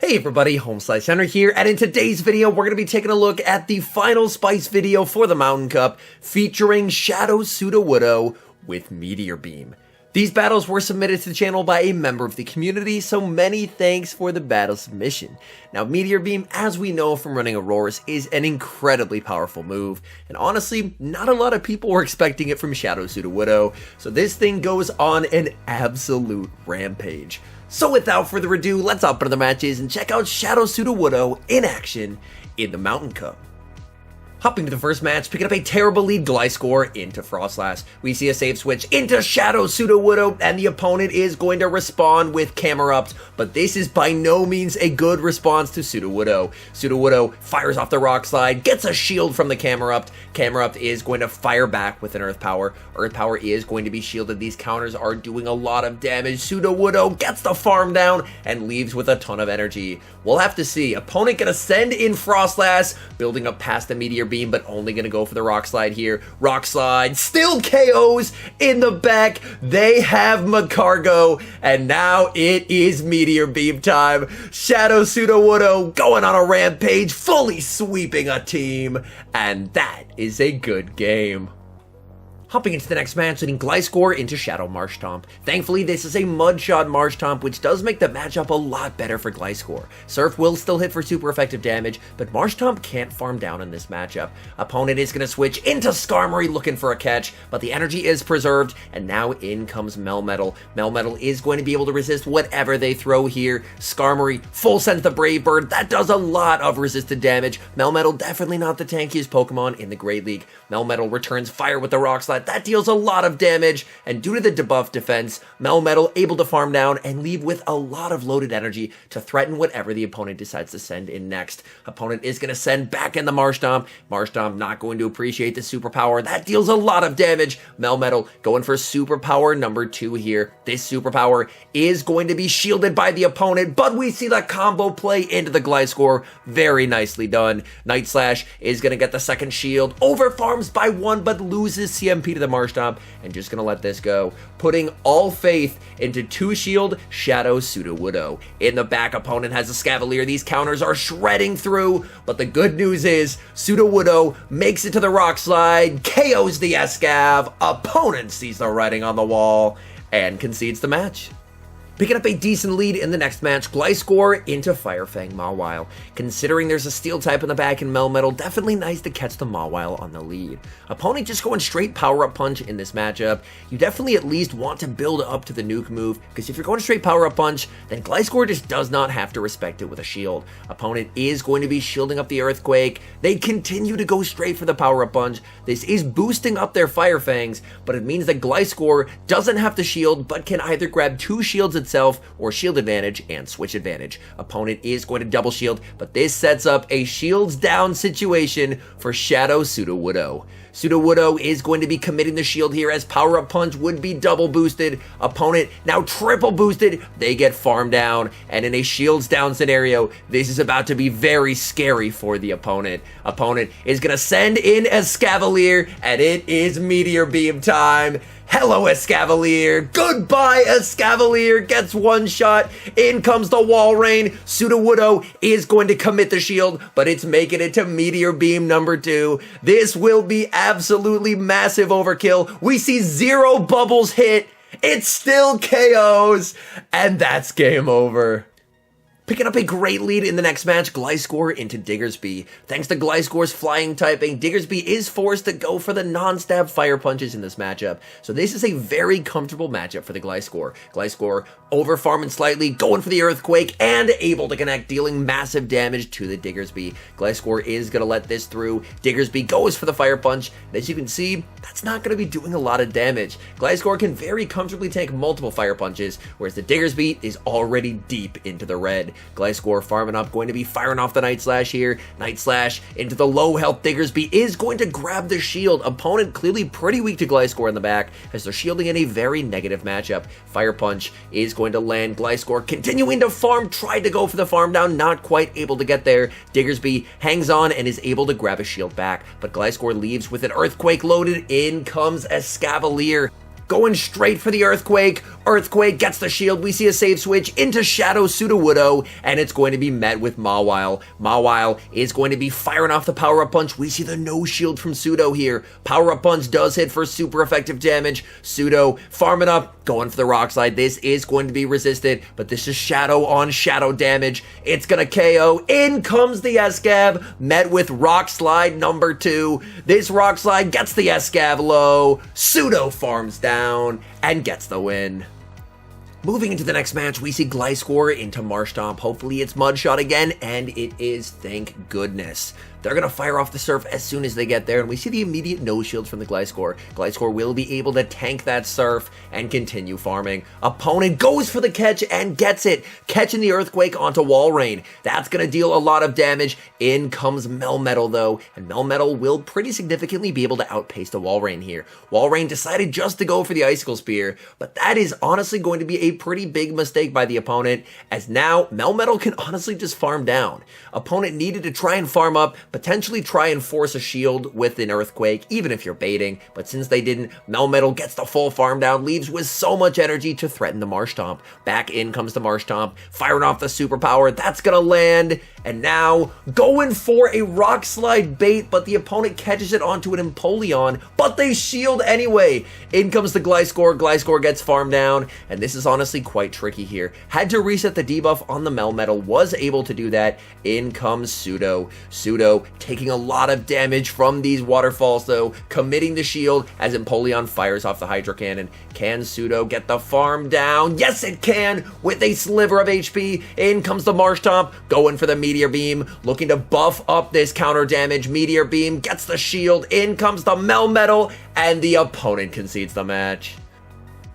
Hey everybody, HomeSliceHenry here, and in today's video, we're going to be taking a look at the final Spice video for the Mountain Cup, featuring Shadow Sudowoodo with Meteor Beam. These battles were submitted to the channel by a member of the community, so many thanks for the battle submission. Now, Meteor Beam, as we know from running Auroras, is an incredibly powerful move, and honestly, not a lot of people were expecting it from Shadow Sudowoodo, so this thing goes on an absolute rampage. So without further ado, let's hop into the matches and check out Shadow Sudowoodo in action in the Mountain Cup. Hopping to the first match, picking up a terrible lead Gliscor into Frostlass. We see a save switch into Shadow Sudowoodo, and the opponent is going to respond with Camerupt, but this is by no means a good response to Sudowoodo. Sudowoodo fires off the Rock Slide, gets a shield from the Camerupt. Camerupt is going to fire back with an Earth Power. Earth Power is going to be shielded. These counters are doing a lot of damage. Sudowoodo gets the farm down and leaves with a ton of energy. We'll have to see. Opponent gonna send in Frostlass, building up past the Meteor Beam, but only gonna go for the Rock Slide here. Rock Slide still KOs in the back. They have Magcargo, and now it is Meteor Beam time. Shadow Sudowoodo going on a rampage, fully sweeping a team, and that is a good game. Hopping into the next match, leading Gliscor into Shadow Marshtomp. Thankfully, this is a Mudshot Marshtomp, which does make the matchup a lot better for Gliscor. Surf will still hit for super effective damage, but Marshtomp can't farm down in this matchup. Opponent is going to switch into Skarmory looking for a catch, but the energy is preserved, and now in comes Melmetal. Melmetal is going to be able to resist whatever they throw here. Skarmory, full sends the Brave Bird. That does a lot of resisted damage. Melmetal definitely not the tankiest Pokemon in the Great League. Melmetal returns fire with the Rock Slide. That deals a lot of damage, and due to the debuff defense, Melmetal able to farm down and leave with a lot of loaded energy to threaten whatever the opponent decides to send in next. Opponent is going to send back in the Marshtomp. Marshtomp not going to appreciate the superpower. That deals a lot of damage. Melmetal going for superpower number 2 here. This superpower is going to be shielded by the opponent, but we see the combo play into the Gliscor. Very nicely done. Night Slash is going to get the second shield. Over farms by 1, but loses CMP to the Marshtomp, and just gonna let this go. Putting all faith into 2 shield Shadow Sudowoodo. In the back, opponent has a Scavalier. These counters are shredding through, but the good news is Sudowoodo makes it to the Rock Slide, KOs the Escav, opponent sees the writing on the wall, and concedes the match. Picking up a decent lead in the next match, Gliscor into Firefang Mawile. Considering there's a Steel type in the back in Melmetal, definitely nice to catch the Mawile on the lead. Opponent just going straight Power-Up Punch in this matchup. You definitely at least want to build up to the Nuke move, because if you're going straight Power-Up Punch, then Gliscor just does not have to respect it with a shield. Opponent is going to be shielding up the Earthquake. They continue to go straight for the Power-Up Punch. This is boosting up their Firefangs, but it means that Gliscor doesn't have to shield, but can either grab 2 shields itself or shield advantage and switch advantage. Opponent is going to double shield, but this sets up a shields down situation for Shadow Sudowoodo. Sudowoodo is going to be committing the shield here, as Power-Up Punch would be double boosted. Opponent now triple boosted. They get farmed down, and in a shields down scenario, this is about to be very scary for the opponent. Opponent is going to send in Escavalier, and it is Meteor Beam time. Hello, Escavalier. Goodbye, Escavalier. Gets one shot. In comes the Walrein. Sudowoodo is going to commit the shield, but it's making it to Meteor Beam number 2. This will be absolutely massive overkill. We see 0 bubbles hit. It still KOs, and that's game over. Picking up a great lead in the next match, Gliscor into Diggersby. Thanks to Gliscor's flying typing, Diggersby is forced to go for the non-stab fire punches in this matchup. So this is a very comfortable matchup for the Gliscor. Gliscor over farming slightly, going for the Earthquake, and able to connect, dealing massive damage to the Diggersby. Gliscor is going to let this through. Diggersby goes for the fire punch. And as you can see, that's not going to be doing a lot of damage. Gliscor can very comfortably take multiple fire punches, whereas the Diggersby is already deep into the red. Gliscor farming up, going to be firing off the Night Slash here. Night Slash into the low health Diggersby is going to grab the shield. Opponent clearly pretty weak to Gliscor in the back, as they're shielding in a very negative matchup. Fire Punch is going to land. Gliscor continuing to farm, tried to go for the farm down, not quite able to get there. Diggersby hangs on and is able to grab a shield back, but Gliscor leaves with an Earthquake loaded. In comes Escavalier. going straight for the Earthquake. Earthquake gets the shield. We see a save switch into Shadow Sudowoodo, and it's going to be met with Mawile. Mawile is going to be firing off the Power-Up Punch. We see the no shield from Pseudo here. Power-Up Punch does hit for super effective damage. Pseudo farming up, going for the Rock Slide. This is going to be resisted, but this is Shadow on Shadow damage. It's going to KO. In comes the Escav, met with Rock Slide number 2. This Rock Slide gets the Escav low. Pseudo farms down and gets the win. Moving into the next match, we see Gliscor into Marshtomp. Hopefully it's Mudshot again, and it is, thank goodness. They're going to fire off the Surf as soon as they get there, and we see the immediate no shields from the Gliscor. Gliscor will be able to tank that Surf and continue farming. Opponent goes for the catch and gets it, catching the Earthquake onto Walrein. That's going to deal a lot of damage. In comes Melmetal, though, and Melmetal will pretty significantly be able to outpace the Walrein here. Walrein decided just to go for the Icicle Spear, but that is honestly going to be a pretty big mistake by the opponent, as now Melmetal can honestly just farm down. Opponent needed to try and farm up, potentially try and force a shield with an Earthquake, even if you're baiting, but since they didn't, Melmetal gets the full farm down, leaves with so much energy to threaten the Marshtomp. Back in comes the Marshtomp, firing off the superpower, that's gonna land, and now going for a Rock Slide bait, but the opponent catches it onto an Empoleon, but they shield anyway. In comes the Gliscor, Gliscor gets farmed down, and this is honestly quite tricky here. Had to reset the debuff on the Melmetal, was able to do that. In comes Pseudo. Pseudo taking a lot of damage from these waterfalls though, committing the shield as Empoleon fires off the Hydro Cannon. Can Pseudo get the farm down? Yes it can, with a sliver of HP. In comes the Marshtomp, going for the Meteor Beam, looking to buff up this counter damage. Meteor Beam gets the shield. In comes the Melmetal, and the opponent concedes the match.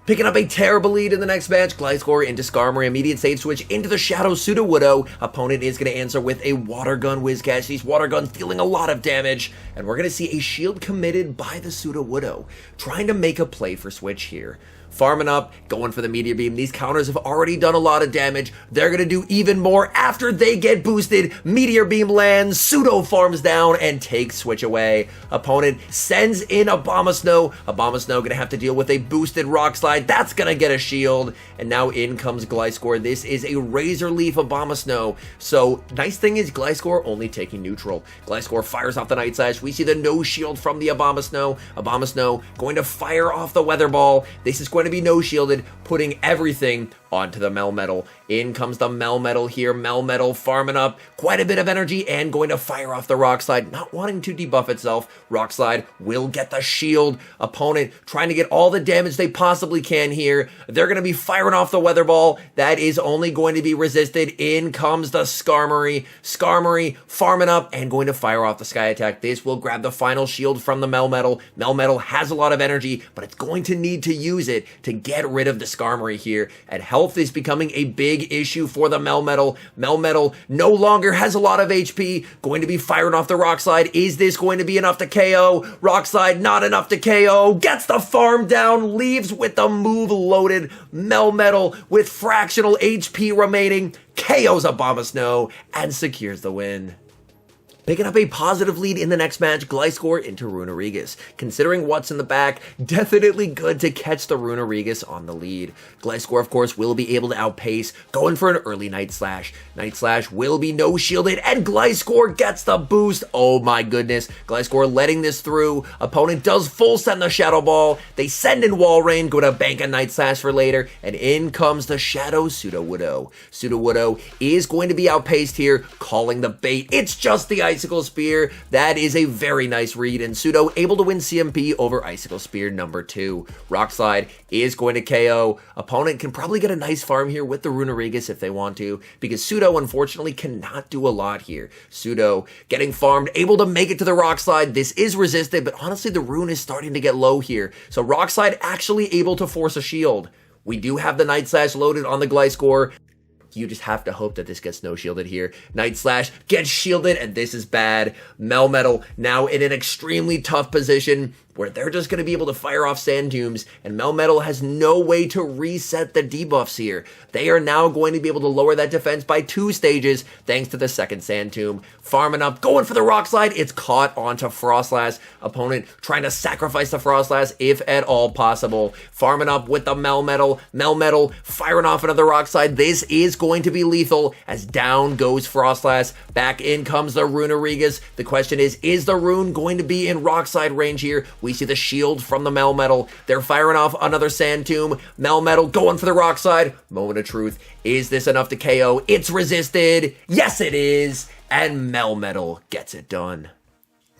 Picking up a terrible lead in the next match, Gliscor into Skarmory, immediate save switch into the Shadow Sudowoodo. Opponent is going to answer with a Water Gun Whiscash. These Water Guns dealing a lot of damage, and we're going to see a shield committed by the Sudowoodo, trying to make a play for switch here. Farming up, going for the Meteor Beam. These counters have already done a lot of damage. They're going to do even more after they get boosted. Meteor Beam lands, Pseudo farms down and takes switch away. Opponent sends in Abomasnow. Abomasnow going to have to deal with a boosted Rock Slide. That's going to get a shield. And now in comes Gliscor. This is a Razor Leaf Abomasnow. So nice thing is Gliscor only taking neutral. Gliscor fires off the Night Slash. We see the no shield from the Abomasnow. Abomasnow going to fire off the Weather Ball. This is going to be no shielded, putting everything onto the Melmetal. In comes the Melmetal here. Melmetal farming up quite a bit of energy and going to fire off the Rock Slide, not wanting to debuff itself. Rock Slide will get the shield. Opponent trying to get all the damage they possibly can here. They're going to be firing off the Weather Ball. That is only going to be resisted. In comes the Skarmory. Skarmory farming up and going to fire off the Sky Attack. This will grab the final shield from the Melmetal. Melmetal has a lot of energy, but it's going to need to use it to get rid of the Skarmory here. And health is becoming a big issue for the Melmetal. Melmetal no longer has a lot of HP, going to be firing off the Rock Slide. Is this going to be enough to KO? Rock Slide not enough to KO. Gets the farm down, leaves with the move loaded. Melmetal with fractional HP remaining, KOs Abomasnow and secures the win. Picking up a positive lead in the next match, Gliscor into Runerigus. Considering what's in the back, definitely good to catch the Runerigus on the lead. Gliscor, of course, will be able to outpace, going for an early Night Slash. Night Slash will be no shielded, and Gliscor gets the boost. Oh my goodness, Gliscor letting this through. Opponent does full send the Shadow Ball. They send in Walrein, go to bank a Night Slash for later, and in comes the Shadow Sudowoodo. Sudowoodo is going to be outpaced here, calling the bait. It's just the Icicle Spear. That is a very nice read, and Pseudo able to win CMP over Icicle Spear number 2. Rock Slide is going to KO. Opponent can probably get a nice farm here with the Runerigus if they want to, because Pseudo unfortunately cannot do a lot here. Pseudo getting farmed, able to make it to the Rock Slide. This is resisted, but honestly the Rune is starting to get low here, so Rock Slide actually able to force a shield. We do have the Night Slash loaded on the Gliscor. You just have to hope that this gets no shielded here. Night Slash gets shielded, and this is bad. Melmetal now in an extremely tough position. where they're just going to be able to fire off Sand Dunes, and Melmetal has no way to reset the debuffs here. They are now going to be able to lower that defense by 2 stages thanks to the second Sand Tomb. Farming up, going for the Rock Slide. It's caught onto Frostlass. Opponent trying to sacrifice the Frostlass if at all possible. Farming up with the Melmetal. Melmetal firing off another Rock Slide. This is going to be lethal as down goes Frostlass. Back in comes the Runerigus. The question is the Rune going to be in Rock Slide range here? We see the shield from the Melmetal. They're firing off another Sand Tomb. Melmetal going for the Rock Slide. Moment of truth. Is this enough to KO? It's resisted. Yes, it is. And Melmetal gets it done.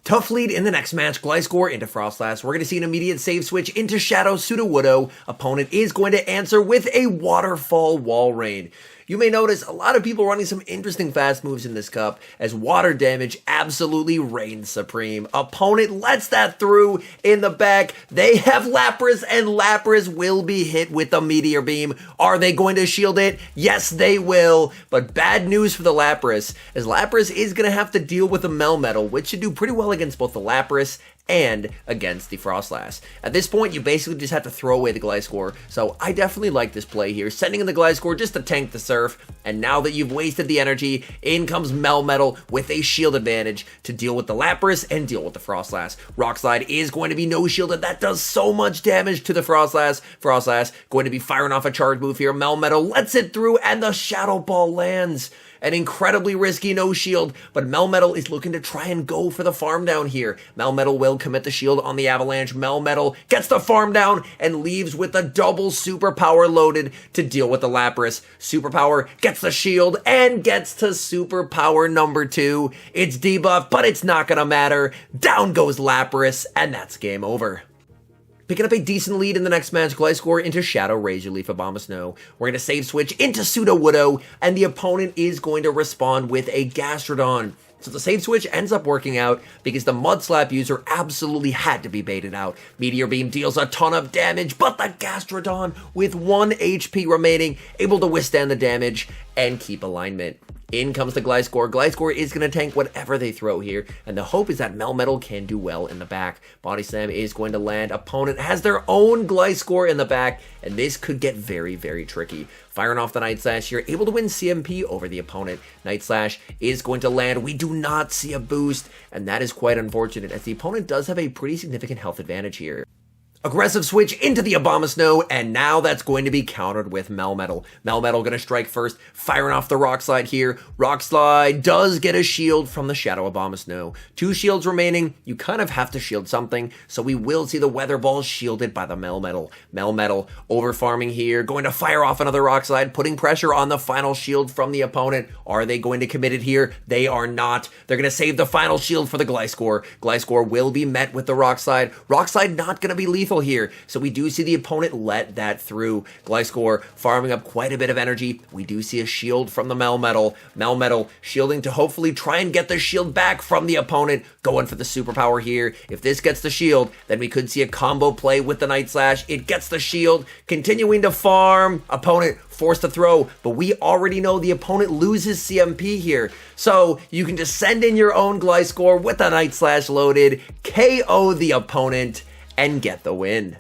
Tough lead in the next match, Gliscor into Frostlass. We're going to see an immediate save switch into Shadow Sudowoodo. Opponent is going to answer with a Waterfall Walrein. You may notice a lot of people running some interesting fast moves in this cup as water damage absolutely reigns supreme. Opponent lets that through in the back. They have Lapras and Lapras will be hit with the Meteor Beam. Are they going to shield it? Yes, they will. But bad news for the Lapras as Lapras is going to have to deal with the Melmetal, which should do pretty well against both the Lapras and against the Frostlass. At this point, you basically just have to throw away the Gliscor, so I definitely like this play here, sending in the Gliscor just to tank the Surf, and now that you've wasted the energy, in comes Melmetal with a shield advantage to deal with the Lapras and deal with the Frostlass. Rock Slide is going to be no shielded. That does so much damage to the Frostlass. Frostlass going to be firing off a charge move here. Melmetal lets it through, and the Shadow Ball lands. An incredibly risky no shield, but Melmetal is looking to try and go for the farm down here. Melmetal will commit the shield on the Avalanche. Melmetal gets the farm down and leaves with a double superpower loaded to deal with the Lapras. Superpower gets the shield and gets to superpower number 2. It's debuffed, but it's not gonna matter. Down goes Lapras, and that's game over. Picking up a decent lead in the next match, Gliscor into Shadow Razor Leaf Abomasnow. We're going to save switch into Sudowoodo, and the opponent is going to respond with a Gastrodon. So the save switch ends up working out because the Mud Slap user absolutely had to be baited out. Meteor Beam deals a ton of damage, but the Gastrodon with 1 HP remaining, able to withstand the damage and keep alignment. In comes the Gliscor. Gliscor is going to tank whatever they throw here, and the hope is that Melmetal can do well in the back. Body Slam is going to land. Opponent has their own Gliscor in the back, and this could get very, very tricky. Firing off the Night Slash here, able to win CMP over the opponent. Night Slash is going to land. We do not see a boost, and that is quite unfortunate, as the opponent does have a pretty significant health advantage here. Aggressive switch into the Abomasnow, and now that's going to be countered with Melmetal. Melmetal going to strike first, firing off the Rock Slide here. Rock Slide does get a shield from the Shadow Abomasnow. 2 shields remaining. You kind of have to shield something, so we will see the Weather Ball shielded by the Melmetal. Melmetal over farming here, going to fire off another Rock Slide, putting pressure on the final shield from the opponent. Are they going to commit it here? They are not. They're going to save the final shield for the Gliscor. Gliscor will be met with the Rock Slide. Rock Slide not going to be lethal here, so we do see the opponent let that through. Gliscor farming up quite a bit of energy. We do see a shield from the Melmetal. Melmetal shielding to hopefully try and get the shield back from the opponent, going for the superpower here. If this gets the shield, then we could see a combo play with the Night Slash. It gets the shield, continuing to farm. Opponent forced to throw, but we already know the opponent loses CMP here, so you can just send in your own Gliscor with the Night Slash loaded, KO the opponent, and get the win.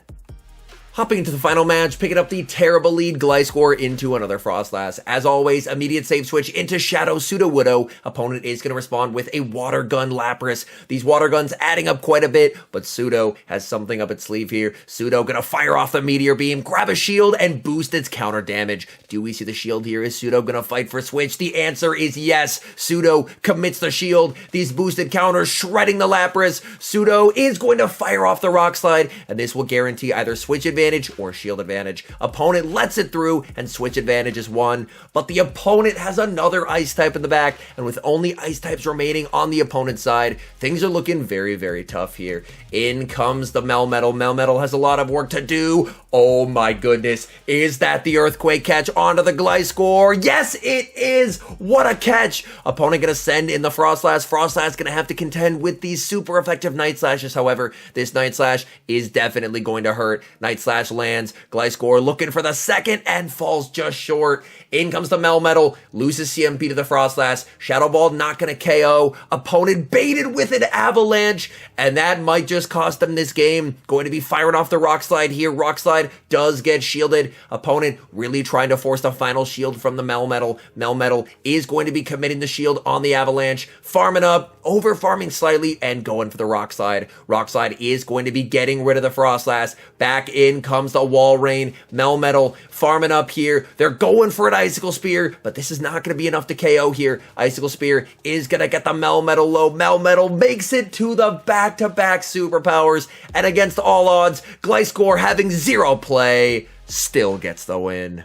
Hopping into the final match, picking up the terrible lead, Gliscor into another Frostlass. As always, immediate save switch into Shadow Sudowoodo. Opponent is going to respond with a Water Gun Lapras. These Water Guns adding up quite a bit, but Sudo has something up its sleeve here. Sudo going to fire off the Meteor Beam, grab a shield, and boost its counter damage. Do we see the shield here? Is Sudo going to fight for switch? The answer is yes. Sudo commits the shield. These boosted counters shredding the Lapras. Sudo is going to fire off the Rock Slide, and this will guarantee either switch advantage or shield advantage. Opponent lets it through, and switch advantage is won, but the opponent has another ice type in the back, and with only ice types remaining on the opponent's side, things are looking very, very tough here. In comes the Melmetal. Melmetal has a lot of work to do. Oh my goodness. Is that the Earthquake catch onto the Gliscor? Yes, it is. What a catch. Opponent going to send in the Frostlass. Frostlass going to have to contend with these super effective Night Slashes. However, this Night Slash is definitely going to hurt. Night Slash lands. Gliscor looking for the second and falls just short. In comes the Melmetal. Loses CMP to the Frostlass. Shadow Ball not going to KO. Opponent baited with an Avalanche. And that might just cost them this game. Going to be firing off the Rock Slide here. Rock Slide does get shielded. Opponent really trying to force the final shield from the Melmetal. Melmetal is going to be committing the shield on the Avalanche. Farming up. Over farming slightly and going for the Rock Slide. Rock Slide is going to be getting rid of the Frostlass. Back in comes the Walrein. Melmetal farming up here. They're going for an Icicle Spear, but this is not going to be enough to KO here. Icicle Spear is going to get the Melmetal low. Melmetal makes it to the back-to-back superpowers, and against all odds, Gliscor having zero play still gets the win.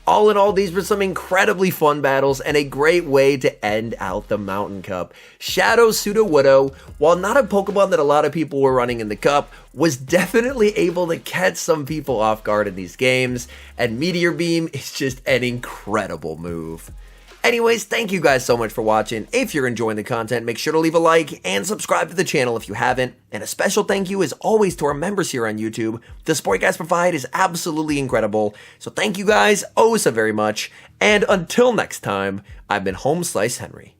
All in all, these were some incredibly fun battles and a great way to end out the Mountain Cup. Shadow Sudowoodo, while not a Pokemon that a lot of people were running in the Cup, was definitely able to catch some people off guard in these games, and Meteor Beam is just an incredible move. Anyways, thank you guys so much for watching. If you're enjoying the content, make sure to leave a like and subscribe to the channel if you haven't. And a special thank you as always to our members here on YouTube. The support you guys provide is absolutely incredible. So thank you guys oh so very much. And until next time, I've been HomeSliceHenry.